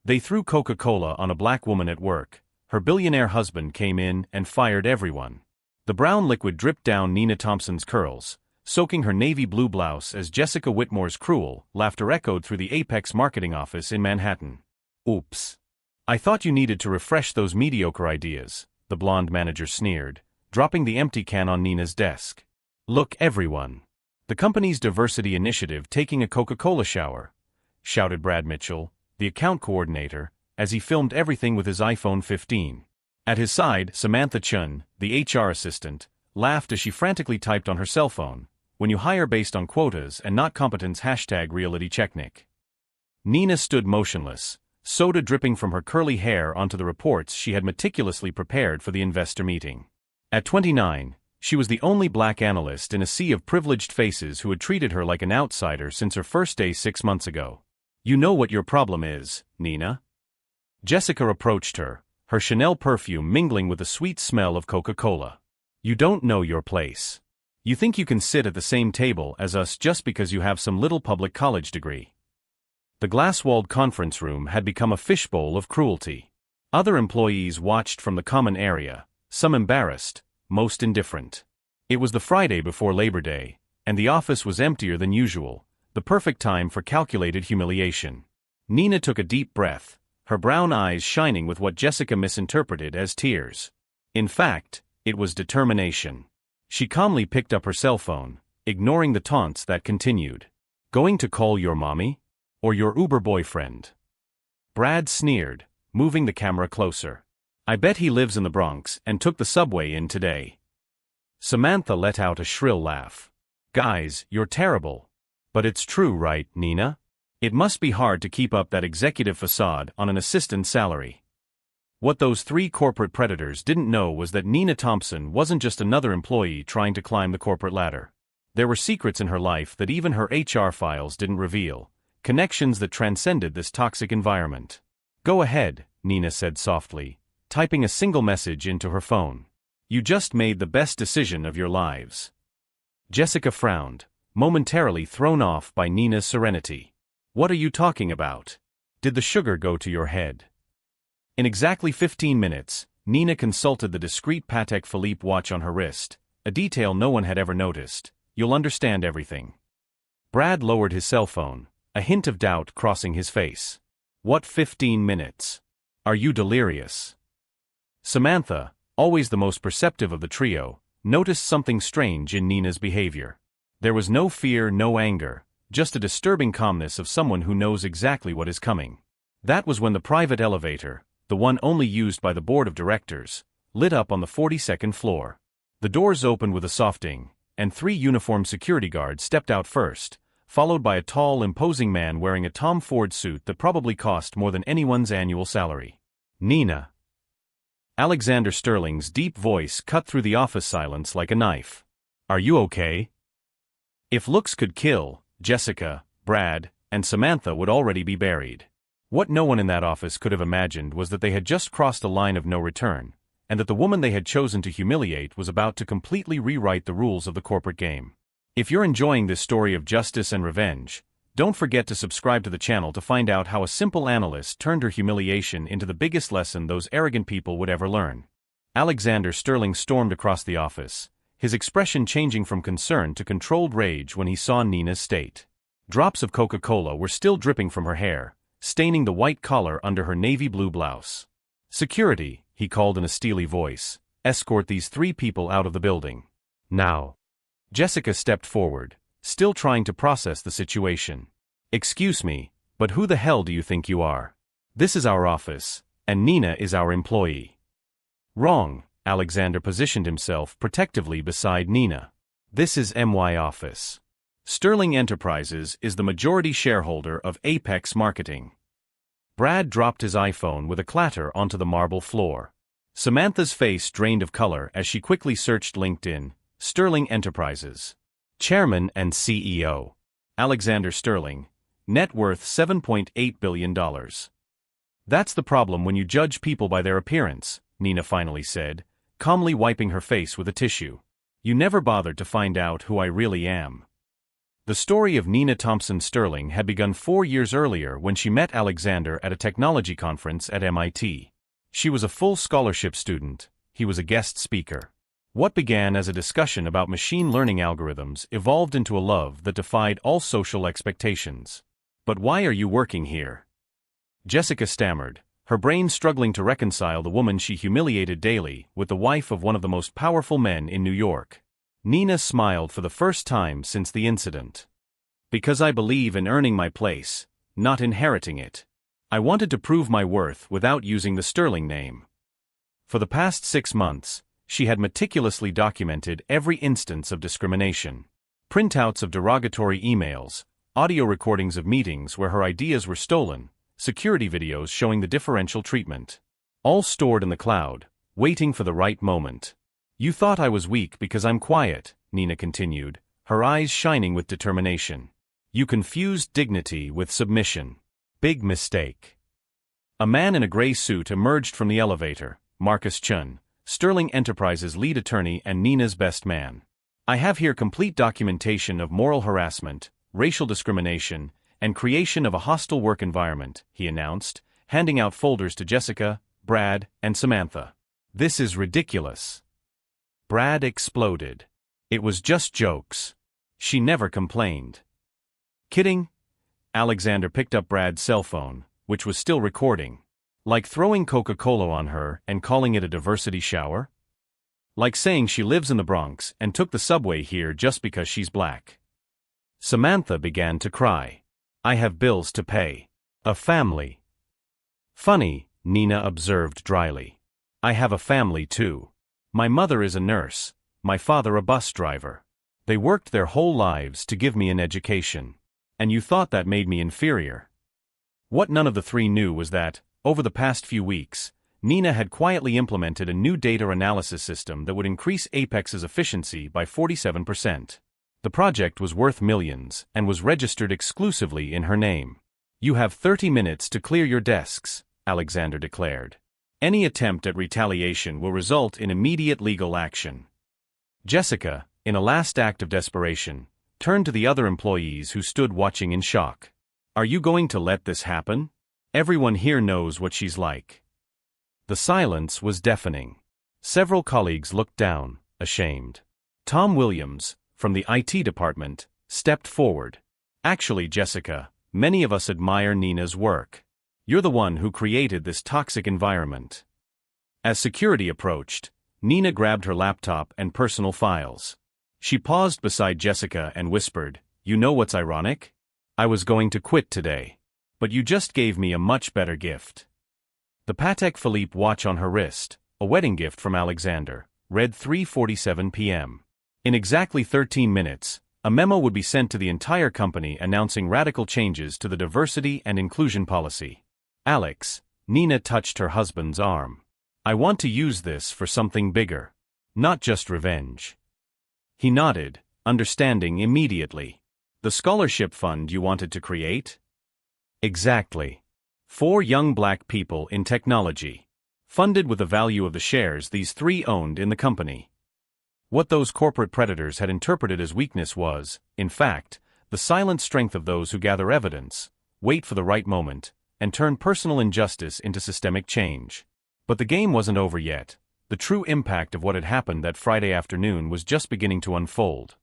They threw Coca-Cola on a black woman at work. Her billionaire husband came in and fired everyone. The brown liquid dripped down Nina Thompson's curls, soaking her navy blue blouse as Jessica Whitmore's cruel laughter echoed through the Apex marketing office in Manhattan. Oops. I thought you needed to refresh those mediocre ideas, the blonde manager sneered, dropping the empty can on Nina's desk. Look, everyone. The company's diversity initiative taking a Coca-Cola shower, shouted Brad Mitchell, the account coordinator, as he filmed everything with his iPhone 15. At his side, Samantha Chun, the HR assistant, laughed as she frantically typed on her cell phone. When you hire based on quotas and not competence #realitychecknick. Nina stood motionless, soda dripping from her curly hair onto the reports she had meticulously prepared for the investor meeting. At 29, she was the only black analyst in a sea of privileged faces who had treated her like an outsider since her first day 6 months ago. You know what your problem is, Nina? Jessica approached her, her Chanel perfume mingling with the sweet smell of Coca-Cola. You don't know your place. You think you can sit at the same table as us just because you have some little public college degree. The glass-walled conference room had become a fishbowl of cruelty. Other employees watched from the common area, some embarrassed, most indifferent. It was the Friday before Labor Day, and the office was emptier than usual, the perfect time for calculated humiliation. Nina took a deep breath, her brown eyes shining with what Jessica misinterpreted as tears. In fact, it was determination. She calmly picked up her cell phone, ignoring the taunts that continued. Going to call your mommy? Or your Uber boyfriend? Brad sneered, moving the camera closer. I bet he lives in the Bronx and took the subway in today. Samantha let out a shrill laugh. Guys, you're terrible. But it's true, right, Nina? It must be hard to keep up that executive facade on an assistant salary. What those three corporate predators didn't know was that Nina Thompson wasn't just another employee trying to climb the corporate ladder. There were secrets in her life that even her HR files didn't reveal, connections that transcended this toxic environment. Go ahead, Nina said softly, typing a single message into her phone. You just made the best decision of your lives. Jessica frowned, momentarily thrown off by Nina's serenity. What are you talking about? Did the sugar go to your head? In exactly 15 minutes, Nina consulted the discreet Patek Philippe watch on her wrist, a detail no one had ever noticed. You'll understand everything. Brad lowered his cell phone, a hint of doubt crossing his face. What 15 minutes? Are you delirious? Samantha, always the most perceptive of the trio, noticed something strange in Nina's behavior. There was no fear, no anger, just a disturbing calmness of someone who knows exactly what is coming. That was when the private elevator, the one only used by the board of directors, lit up on the 42nd floor. The doors opened with a soft ding, and 3 uniformed security guards stepped out first, followed by a tall, imposing man wearing a Tom Ford suit that probably cost more than anyone's annual salary. Nina. Alexander Sterling's deep voice cut through the office silence like a knife. Are you okay? If looks could kill, Jessica, Brad, and Samantha would already be buried. What no one in that office could have imagined was that they had just crossed a line of no return, and that the woman they had chosen to humiliate was about to completely rewrite the rules of the corporate game. If you're enjoying this story of justice and revenge, don't forget to subscribe to the channel to find out how a simple analyst turned her humiliation into the biggest lesson those arrogant people would ever learn. Alexander Sterling stormed across the office, his expression changing from concern to controlled rage when he saw Nina's state. Drops of Coca-Cola were still dripping from her hair, staining the white collar under her navy blue blouse. Security, he called in a steely voice, escort these 3 people out of the building. Now. Jessica stepped forward, still trying to process the situation. Excuse me, but who the hell do you think you are? This is our office, and Nina is our employee. Wrong, Alexander positioned himself protectively beside Nina. This is my office. Sterling Enterprises is the majority shareholder of Apex Marketing. Brad dropped his iPhone with a clatter onto the marble floor. Samantha's face drained of color as she quickly searched LinkedIn. Sterling Enterprises. Chairman and CEO. Alexander Sterling. Net worth $7.8 billion. That's the problem when you judge people by their appearance, Nina finally said, calmly wiping her face with a tissue. You never bothered to find out who I really am. The story of Nina Thompson Sterling had begun 4 years earlier when she met Alexander at a technology conference at MIT. She was a full scholarship student, he was a guest speaker. What began as a discussion about machine learning algorithms evolved into a love that defied all social expectations. "But why are you working here?" Jessica stammered, her brain struggling to reconcile the woman she humiliated daily with the wife of one of the most powerful men in New York. Nina smiled for the first time since the incident. "Because I believe in earning my place, not inheriting it. I wanted to prove my worth without using the Sterling name." For the past 6 months, she had meticulously documented every instance of discrimination. Printouts of derogatory emails, audio recordings of meetings where her ideas were stolen, security videos showing the differential treatment. All stored in the cloud, waiting for the right moment. "You thought I was weak because I'm quiet," Nina continued, her eyes shining with determination. "You confused dignity with submission. Big mistake." A man in a gray suit emerged from the elevator, Marcus Chun, Sterling Enterprises' lead attorney and Nina's best man. "I have here complete documentation of moral harassment, racial discrimination, and creation of a hostile work environment," he announced, handing out folders to Jessica, Brad, and Samantha. "This is ridiculous." Brad exploded. "It was just jokes. She never complained." "Kidding?" Alexander picked up Brad's cell phone, which was still recording. "Like throwing Coca-Cola on her and calling it a diversity shower? Like saying she lives in the Bronx and took the subway here just because she's black." Samantha began to cry. "I have bills to pay. A family." "Funny," Nina observed dryly. "I have a family too. My mother is a nurse, my father a bus driver. They worked their whole lives to give me an education. And you thought that made me inferior." What none of the three knew was that, over the past few weeks, Nina had quietly implemented a new data analysis system that would increase Apex's efficiency by 47%. The project was worth millions and was registered exclusively in her name. "You have 30 minutes to clear your desks," Alexander declared. "Any attempt at retaliation will result in immediate legal action." Jessica, in a last act of desperation, turned to the other employees who stood watching in shock. "Are you going to let this happen? Everyone here knows what she's like." The silence was deafening. Several colleagues looked down, ashamed. Tom Williams, from the IT department, stepped forward. "Actually, Jessica, many of us admire Nina's work. You're the one who created this toxic environment." As security approached, Nina grabbed her laptop and personal files. She paused beside Jessica and whispered, "You know what's ironic? I was going to quit today. But you just gave me a much better gift." The Patek Philippe watch on her wrist, a wedding gift from Alexander, read 3:47 p.m. In exactly 13 minutes, a memo would be sent to the entire company announcing radical changes to the diversity and inclusion policy. "Alex," Nina touched her husband's arm. "I want to use this for something bigger. Not just revenge." He nodded, understanding immediately. "The scholarship fund you wanted to create?" "Exactly. 4 young black people in technology. Funded with the value of the shares these 3 owned in the company." What those corporate predators had interpreted as weakness was, in fact, the silent strength of those who gather evidence, wait for the right moment, and turn personal injustice into systemic change. But the game wasn't over yet. The true impact of what had happened that Friday afternoon was just beginning to unfold.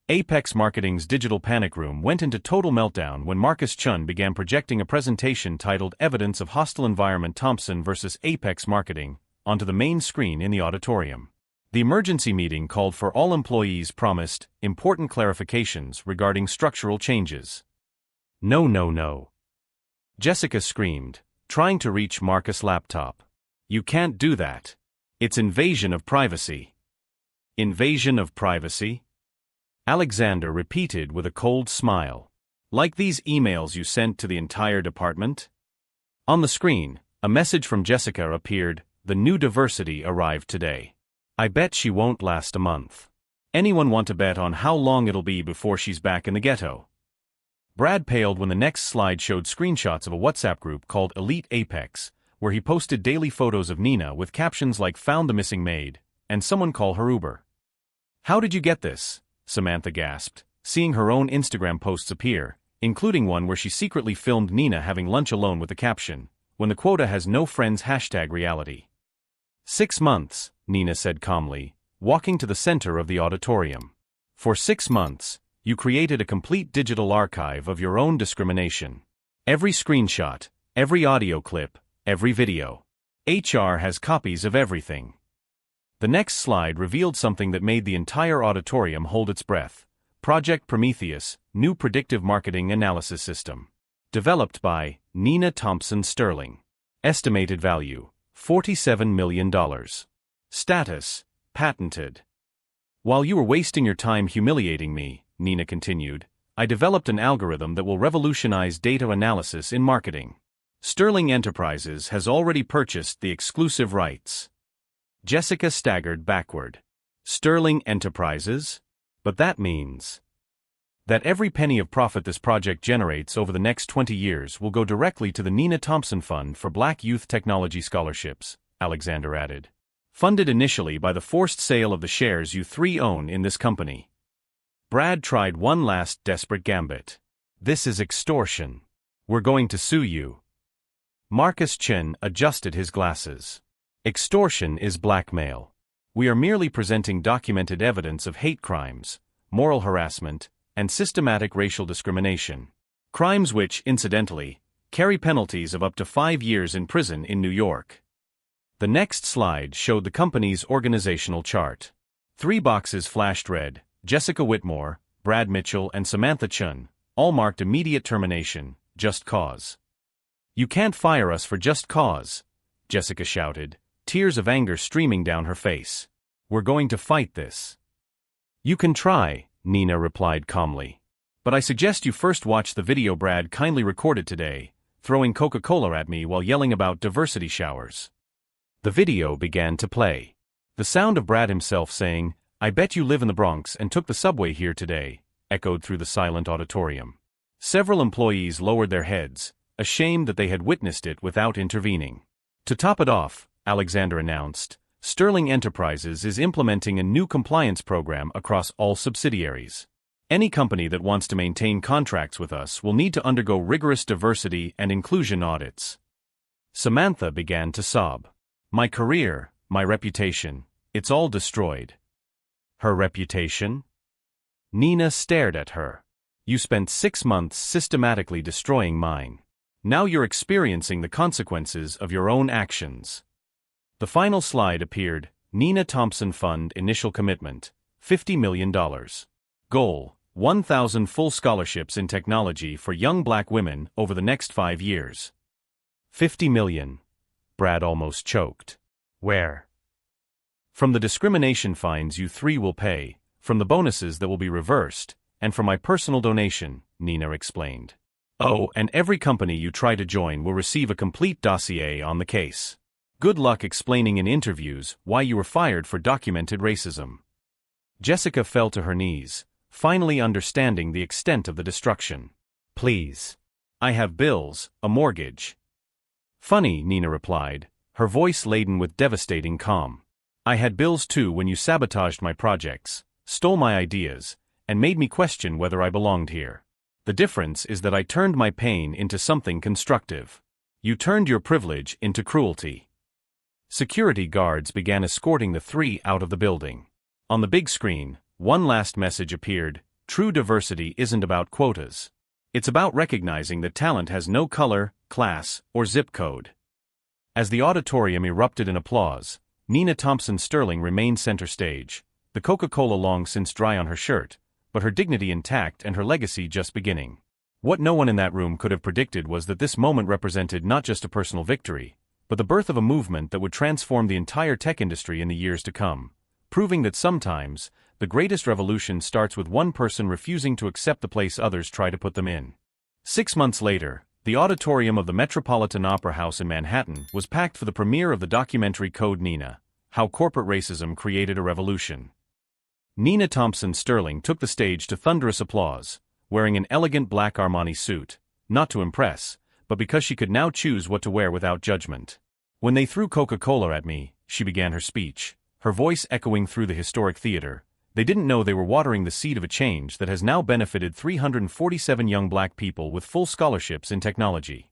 Apex Marketing's digital panic room went into total meltdown when Marcus Chun began projecting a presentation titled Evidence of Hostile Environment Thompson vs. Apex Marketing onto the main screen in the auditorium. The emergency meeting called for all employees promised important clarifications regarding structural changes. "No, no, no." Jessica screamed, trying to reach Marcus' laptop. "You can't do that. It's invasion of privacy." "Invasion of privacy?" Alexander repeated with a cold smile. "Like these emails you sent to the entire department?" On the screen, a message from Jessica appeared, "The new diversity arrived today. I bet she won't last a month. Anyone want to bet on how long it'll be before she's back in the ghetto?" Brad paled when the next slide showed screenshots of a WhatsApp group called Elite Apex, where he posted daily photos of Nina with captions like "Found the missing maid," and "Someone call her Uber." "How did you get this?" Samantha gasped, seeing her own Instagram posts appear, including one where she secretly filmed Nina having lunch alone with the caption, "When the quota has no friends #reality." 6 months, Nina said calmly, walking to the center of the auditorium. For 6 months, you created a complete digital archive of your own discrimination. Every screenshot, every audio clip, every video. HR has copies of everything. The next slide revealed something that made the entire auditorium hold its breath. Project Prometheus, new predictive marketing analysis system. Developed by Nina Thompson Sterling. Estimated value, $47 million. Status, patented. While you were wasting your time humiliating me, Nina continued, I developed an algorithm that will revolutionize data analysis in marketing. Sterling Enterprises has already purchased the exclusive rights. Jessica staggered backward. Sterling Enterprises? But that means that every penny of profit this project generates over the next 20 years will go directly to the Nina Thompson Fund for Black Youth Technology Scholarships, Alexander added. Funded initially by the forced sale of the shares you three own in this company. Brad tried one last desperate gambit. This is extortion. We're going to sue you. Marcus Chin adjusted his glasses. Extortion is blackmail. We are merely presenting documented evidence of hate crimes, moral harassment, and systematic racial discrimination. Crimes which, incidentally, carry penalties of up to 5 years in prison in New York. The next slide showed the company's organizational chart. 3 boxes flashed red: Jessica Whitmore, Brad Mitchell, and Samantha Chun, all marked immediate termination, just cause. You can't fire us for just cause, Jessica shouted, tears of anger streaming down her face. We're going to fight this. You can try, Nina replied calmly. But I suggest you first watch the video Brad kindly recorded today, throwing Coca-Cola at me while yelling about diversity showers. The video began to play. The sound of Brad himself saying, I bet you live in the Bronx and took the subway here today, echoed through the silent auditorium. Several employees lowered their heads, ashamed that they had witnessed it without intervening. To top it off, Alexander announced, Sterling Enterprises is implementing a new compliance program across all subsidiaries. Any company that wants to maintain contracts with us will need to undergo rigorous diversity and inclusion audits. Samantha began to sob. My career, my reputation, it's all destroyed. Her reputation? Nina stared at her. You spent 6 months systematically destroying mine. Now you're experiencing the consequences of your own actions. The final slide appeared, Nina Thompson Fund initial commitment, $50 million. Goal, 1,000 full scholarships in technology for young black women over the next 5 years. $50 million. Brad almost choked. Where? From the discrimination fines you three will pay, from the bonuses that will be reversed, and from my personal donation, Nina explained. Oh, and every company you try to join will receive a complete dossier on the case. Good luck explaining in interviews why you were fired for documented racism. Jessica fell to her knees, finally understanding the extent of the destruction. Please. I have bills, a mortgage. Funny, Nina replied, her voice laden with devastating calm. I had bills too when you sabotaged my projects, stole my ideas, and made me question whether I belonged here. The difference is that I turned my pain into something constructive. You turned your privilege into cruelty. Security guards began escorting the three out of the building. On the big screen, one last message appeared: true diversity isn't about quotas. It's about recognizing that talent has no color, class, or zip code. As the auditorium erupted in applause, Nina Thompson Sterling remained center stage, the Coca-Cola long since dry on her shirt, but her dignity intact and her legacy just beginning. What no one in that room could have predicted was that this moment represented not just a personal victory, but the birth of a movement that would transform the entire tech industry in the years to come, proving that sometimes, the greatest revolution starts with one person refusing to accept the place others try to put them in. 6 months later, the auditorium of the Metropolitan Opera House in Manhattan was packed for the premiere of the documentary Code Nina: How Corporate Racism Created a Revolution. Nina Thompson Sterling took the stage to thunderous applause, wearing an elegant black Armani suit, not to impress, but because she could now choose what to wear without judgment. When they threw Coca-Cola at me, she began her speech, her voice echoing through the historic theater, They didn't know they were watering the seed of a change that has now benefited 347 young black people with full scholarships in technology.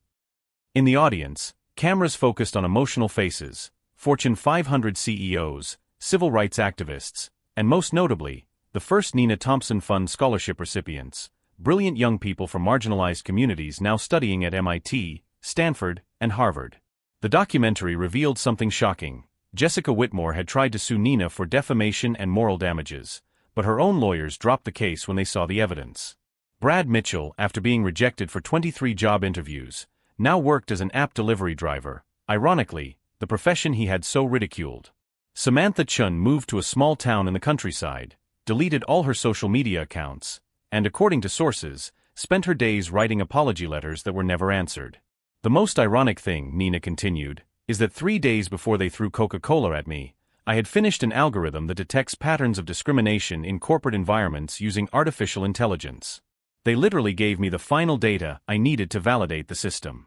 In the audience, cameras focused on emotional faces, Fortune 500 CEOs, civil rights activists, and most notably, the first Nina Thompson Fund scholarship recipients, brilliant young people from marginalized communities now studying at MIT, Stanford, and Harvard. The documentary revealed something shocking. Jessica Whitmore had tried to sue Nina for defamation and moral damages, but her own lawyers dropped the case when they saw the evidence. Brad Mitchell, after being rejected for 23 job interviews, now worked as an app delivery driver, ironically, the profession he had so ridiculed. Samantha Chun moved to a small town in the countryside, deleted all her social media accounts, and according to sources, spent her days writing apology letters that were never answered. The most ironic thing, Nina continued, is that 3 days before they threw Coca-Cola at me, I had finished an algorithm that detects patterns of discrimination in corporate environments using artificial intelligence. They literally gave me the final data I needed to validate the system.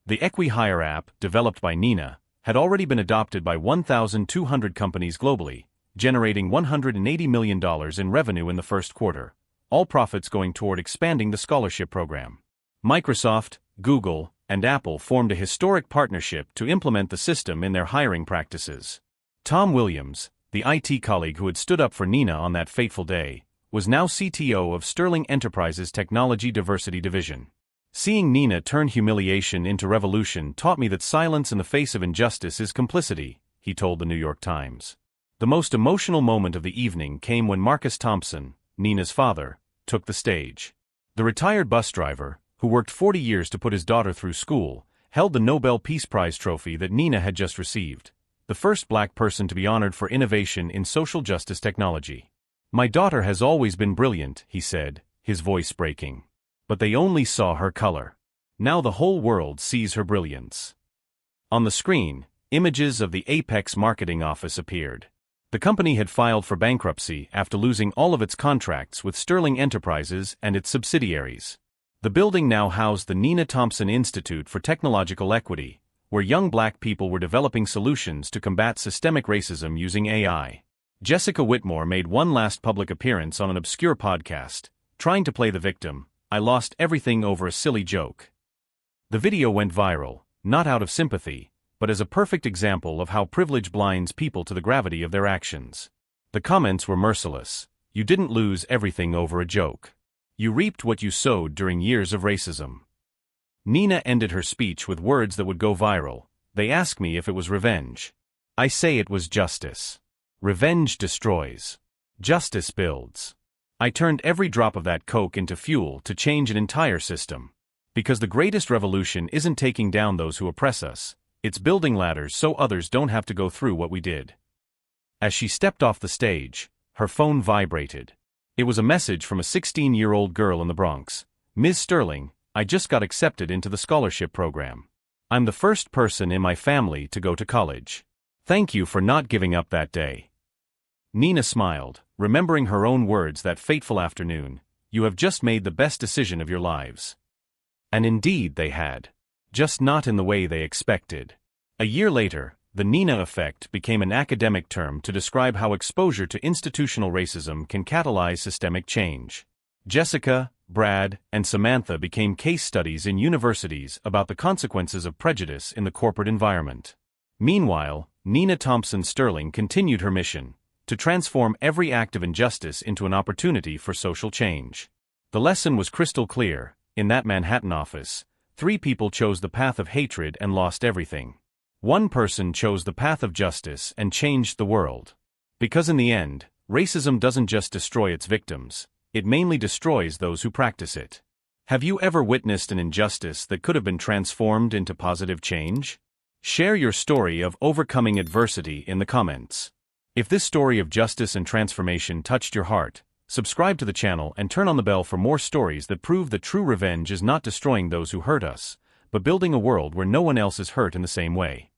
The Equi-Hire app, developed by Nina, had already been adopted by 1,200 companies globally, generating $180 million in revenue in the first quarter, all profits going toward expanding the scholarship program. Microsoft, Google, and Apple formed a historic partnership to implement the system in their hiring practices. Tom Williams, the IT colleague who had stood up for Nina on that fateful day, was now CTO of Sterling Enterprises' Technology Diversity Division. Seeing Nina turn humiliation into revolution taught me that silence in the face of injustice is complicity, he told the New York Times. The most emotional moment of the evening came when Marcus Thompson, Nina's father, took the stage. The retired bus driver, who worked 40 years to put his daughter through school, held the Nobel Peace Prize trophy that Nina had just received, the first black person to be honored for innovation in social justice technology. "My daughter has always been brilliant," he said, his voice breaking. "But they only saw her color. Now the whole world sees her brilliance." On the screen, images of the Apex marketing office appeared. The company had filed for bankruptcy after losing all of its contracts with Sterling Enterprises and its subsidiaries. The building now housed the Nina Thompson Institute for Technological Equity, where young black people were developing solutions to combat systemic racism using AI. Jessica Whitmore made one last public appearance on an obscure podcast, trying to play the victim. "I lost everything over a silly joke." The video went viral, not out of sympathy, but as a perfect example of how privilege blinds people to the gravity of their actions. The comments were merciless. "You didn't lose everything over a joke. You reaped what you sowed during years of racism." Nina ended her speech with words that would go viral. "They ask me if it was revenge. I say it was justice. Revenge destroys. Justice builds. I turned every drop of that Coke into fuel to change an entire system. Because the greatest revolution isn't taking down those who oppress us, it's building ladders so others don't have to go through what we did." As she stepped off the stage, her phone vibrated. It was a message from a 16-year-old girl in the Bronx. "Ms. Sterling, I just got accepted into the scholarship program. I'm the first person in my family to go to college. Thank you for not giving up that day." Nina smiled, remembering her own words that fateful afternoon. "You have just made the best decision of your lives." And indeed they had. Just not in the way they expected. A year later, the Nina effect became an academic term to describe how exposure to institutional racism can catalyze systemic change. Jessica, Brad, and Samantha became case studies in universities about the consequences of prejudice in the corporate environment. Meanwhile, Nina Thompson Sterling continued her mission, to transform every act of injustice into an opportunity for social change. The lesson was crystal clear. In that Manhattan office, 3 people chose the path of hatred and lost everything. 1 person chose the path of justice and changed the world. Because in the end, racism doesn't just destroy its victims, it mainly destroys those who practice it. Have you ever witnessed an injustice that could have been transformed into positive change? Share your story of overcoming adversity in the comments. If this story of justice and transformation touched your heart, subscribe to the channel and turn on the bell for more stories that prove that true revenge is not destroying those who hurt us, but building a world where no one else is hurt in the same way.